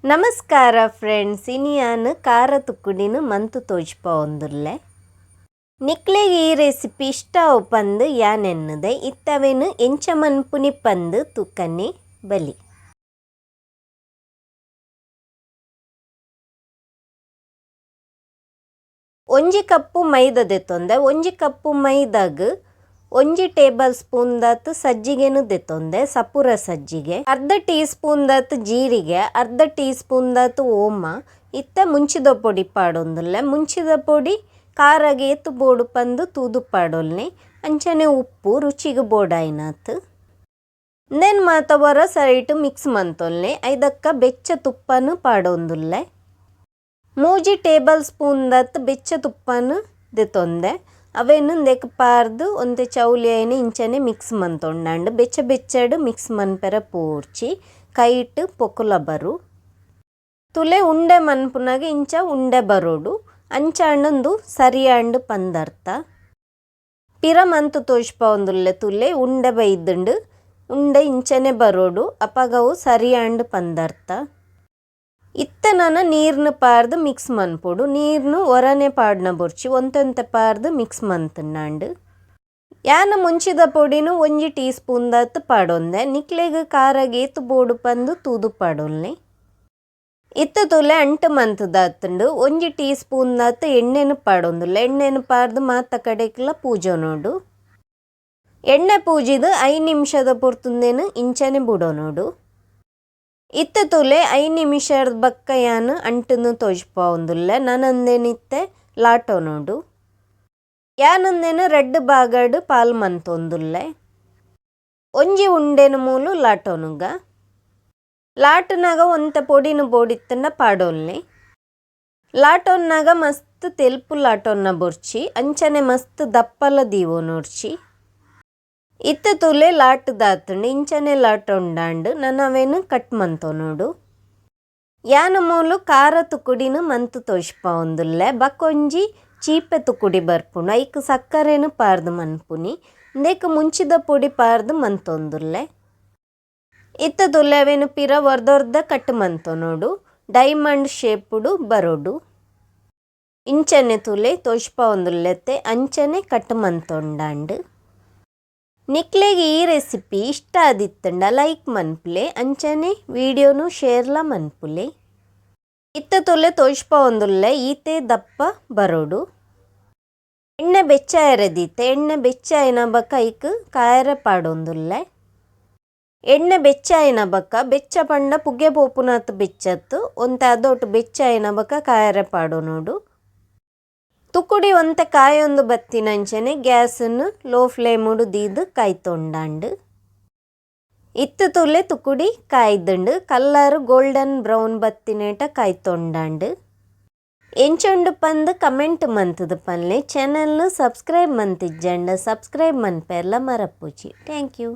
ನಮಸ್ಕಾರ ಫ್ರೆಂಡ್ಸ್, ಇನಿಯಾನು ಖಾರ ತುಕ್ಕುಡಿನ ಮಂತು ತೋಜ್ಪೋಂದುಲ್ಲೆ. ನಿಕ್ಲೆಗ್ ಈ ರೆಸಿಪಿ ಇಷ್ಟ ಪಂದು ಯಾನೆನ್ನದೆ ಇತ್ತವೇನು ಎಂಚ ಮನ್ಪುನಿ ಪಂದು ತುಕ್ಕನೆ ಬಲಿ. ಒಂಜಿ ಕಪ್ಪು ಮೈದಾ ದೆತ್ತೊಂದೆ. ಒಂಜಿ ಕಪ್ಪು ಮೈದಾಗ್ 1 ಟೇಬಲ್ ಸ್ಪೂನ್ ದಾತು ಸಜ್ಜಿಗೆನು ದೆತ್ತೊಂದೆ, ಸಪುರ ಸಜ್ಜಿಗೆ. ಅರ್ಧ ಟೀ ಸ್ಪೂನ್ ದಾತು ಜೀರಿಗೆ, ಅರ್ಧ ಟೀ ಸ್ಪೂನ್ ದಾತು ಓಮ. ಇತ್ತ ಮುಂಚಿದ ಪೊಡಿ ಪಾಡೊಂದುಲ್ಲೆ. ಮುಂಚಿದ ಪೊಡಿ ಖಾರಗೆ ಏತು ಬೋಡು ಪಂದು ತೂದು ಪಾಡೊಲ್ನೆ. ಅಂಚನೆ ಉಪ್ಪು ರುಚಿಗೆ ಬೋಡಾಯಿನಾತ್. ಇಂದೆನ್ ಮಾತವರ ಸೈಟ್ ಮಿಕ್ಸ್ ಮಂತೊಲ್ನೆ. ಐದಕ್ಕ ಬೆಚ್ಚ ತುಪ್ಪನು ಪಾಡೊಂದುಲ್ಲೆ. 3 ಟೇಬಲ್ ಸ್ಪೂನ್ ದಾತು ಬೆಚ್ಚ ತುಪ್ಪನು ದೆತ್ತೊಂದೆ. ಅವೇನು ದೆಕ್ ಪಾರ್ದು ಒಂತೆ ಚೌಲಿ ಐನ ಇಂಚನೆ ಮಿಕ್ಸ್ ಮಂತೊಂಡಾಂಡು ಬೆಚ್ಚ ಬೆಚ್ಚಡು ಮಿಕ್ಸ್ ಮನ್ಪೆರ ಪೂರ್ಚಿ ಕೈಟ್ ಪೊಕುಲ ಬರು. ತುಲೆ ಉಂಡೆ ಮನ್ಪುನಾಗ ಇಂಚ ಉಂಡೆ ಬರೋಡು ಅಂಚಾಂಡೊಂದು ಸರಿಯಾಂಡು ಪಂದರ್ಥ. ಪಿರ ಮಂತು ತೋಜ್ಪೋಂದುಲ್ಲೆ ತುಲೆ ಉಂಡೆ ಬೈದುಂಡು ಉಂಡೆ ಇಂಚನೆ ಬರೋಡು ಅಪಗವು ಸರಿಯಾಂಡು ಪಂದರ್ಥ. ಇತ್ತ ನಾನು ನೀರ್ನು ಪಾರ್ದು ಮಿಕ್ಸ್ ಮನ್ಪೊಡು. ನೀರ್ನು ಒರನೆ ಪಾಡ್ನ ಬೊರ್ಚಿ ಒಂತೆ ಪಾರ್ದು ಮಿಕ್ಸ್ ಮಂತುನ್ನಾಂಡು. ಯಾನ ಮುಂಚಿದ ಪೊಡಿನು 1 ಟೀ ಸ್ಪೂನ್ ದಾತು ಪಾಡೊಂದೆ. ನಿಕ್ಲೆಗ್ ಖಾರಗೆ ಏತು ಬೋಡು ಪಂದು ತೂದು ಪಾಡೊಲ್ನೆ. ಇತ್ತ ತುಲೆ ಅಂಟು ಮಂತುದಾತುಂಡು 1 ಟೀ ಸ್ಪೂನ್ ದಾತು ಎಣ್ಣೆನು ಪಾಡೊಂದುಲ್ಲೆ. ಎಣ್ಣೆನು ಪಾರ್ದು ಮಾತ ಕಡೆಕ್ಲ ಪೂಜೊನೋಡು. ಎಣ್ಣೆ ಪೂಜಿದು 5 ನಿಮಿಷದ ಪೊರ್ತುಂದೇನು ಇಂಚನೆ ಬುಡೊನೋಡು. ಇತ್ತ ತುಲೆ 5 ನಿಮಿಷದ ಬಕ್ಕ ಯಾನು ಅಂಟನ್ನು ತೋಜ್ಪೋಂದುಲ್ಲೆ. ನನಂದೇನಿತ್ತೆ ಲಾಟೊನೋಡು. ಯಾನಂದೇನು ರೆಡ್ ಬಾಗಡ್ ಪಾಲ್ ಮಂತೊಂದುಲ್ಲೆ. ಒಂಜಿ ಉಂಡೆನು ಮೂಲು ಲಾಟೊನುಗ. ಲಾಟನಾಗ ಒಂತೆ ಪೊಡಿನು ಬೋಡಿತ್ತಂಡ ಪಾಡೊಲ್ನೆ. ಲಾಟೊನ್ನಾಗ ಮಸ್ತ್ ತೆಲ್ಪು ಲಾಟೊನ್ನ ಬೊರ್ಚಿ ಅಂಚನೆ ಮಸ್ತ್ ದಪ್ಪಲ ದೀವೊನೊಡ್ಚಿ. ಇತ್ತ ತುಲೆ ಲಾಟ್ ದಾತುಂಡು ಇಂಚನೆ ಲಾಟ್ ಉಂಡಾಂಡು ನನವೇನು ಕಟ್ ಮಂತೊನೋಡು. ಯಾನ ಮೂಲು ಖಾರ ತುಕ್ಕುಡಿನು ಮಂತು ತೋಜ್ಪೋಂದುಲ್ಲೆ. ಬಕ್ಕೊಂಜಿ ಚೀಪೆ ತುಕ್ಕುಡಿ ಬರ್ಪುಂಡು. ಐಕ್ ಸಕ್ಕರೆನು ಪಾರ್ದು ಮನ್ಪುನಿ. ಇಂದೆಕ್ ಮುಂಚಿದ ಪೊಡಿ ಪಾರ್ದು ಮಂತೊಂದುಲ್ಲೆ. ಇತ್ತ ತುಲೆ ಅವೇನು ಪಿರ ಒರ್ದೊರ್ದ ಕಟ್ ಮಂತೊನೋಡು. ಡೈಮಂಡ್ ಶೇಪುಡು ಬರೋಡು. ಇಂಚನೆ ತುಲೆ ತೋಜ್ಪೋಂದುಲ್ಲೆತ್ತೆ ಅಂಚನೆ ಕಟ್ ಮಂತೊಂಡಾಂಡು. ನಿಕ್ಲೆಗ್ ಈ ರೆಸಿಪಿ ಇಷ್ಟ ಆದಿತ್ತಂಡ ಲೈಕ್ ಮನ್ಪುಲೆ, ಅಂಚನೆ ವಿಡಿಯೋನು ಶೇರ್ಲ ಮನ್ಪುಲೆ. ಇತ್ತ ತುಲೆ ತೋಜ್ಪೋಂದುಲ್ಲೆ ಈತೆ ದಪ್ಪ ಬರೋಡು. ಎಣ್ಣೆ ಬೆಚ್ಚ ಎರೆದೀತೆ. ಎಣ್ಣೆ ಬೆಚ್ಚ ಆಯ್ನ ಬಕ್ಕ ಐಕ್ ಕಾಯರೆ ಪಾಡೊಂದುಲ್ಲೆ. ಎಣ್ಣೆ ಬೆಚ್ಚ ಆಯ್ನ ಬಕ್ಕ ಬೆಚ್ಚ ಪಂಡ ಪುಗ್ಗೆ ಪೋಪುನಾತ್ ಬೆಚ್ಚತ್ತು ಒಂತೆ ಅದೊಟ್ಟು ಬೆಚ್ಚ ಆಯ್ನ ಬಕ್ಕ ಕಾಯರೆ ಪಾಡೊನೋಡು. ತುಕ್ಕುಡಿ ಒಂತೆ ಕಾಯೊಂದು ಬತ್ತಿನಂಚನೆ ಗ್ಯಾಸನ್ನು ಲೋ ಫ್ಲೇಮುಡು ದೀದು ಕಾಯ್ತೊಂಡಾಂಡು. ಇತ್ತ ತುಲೆ ತುಕ್ಕುಡಿ ಕಾಯ್ದುಂಡು ಕಲ್ಲರ್ ಗೋಲ್ಡನ್ ಬ್ರೌನ್ ಬತ್ತಿನೇಟ ಕಾಯ್ತೊಂಡಾಂಡು. ಎಂಚೊಂಡು ಪಂದು ಕಮೆಂಟ್ ಮಂತುದು ಪನ್ಲೆ ಚಾನಲ್ನು ಸಬ್ಸ್ಕ್ರೈಬ್ ಮಂತಿಜ್ಜಂಡ ಸಬ್ಸ್ಕ್ರೈಬ್ ಮನ್ಪೆರ್ಲ ಮರಪುಜಿ. Thank you.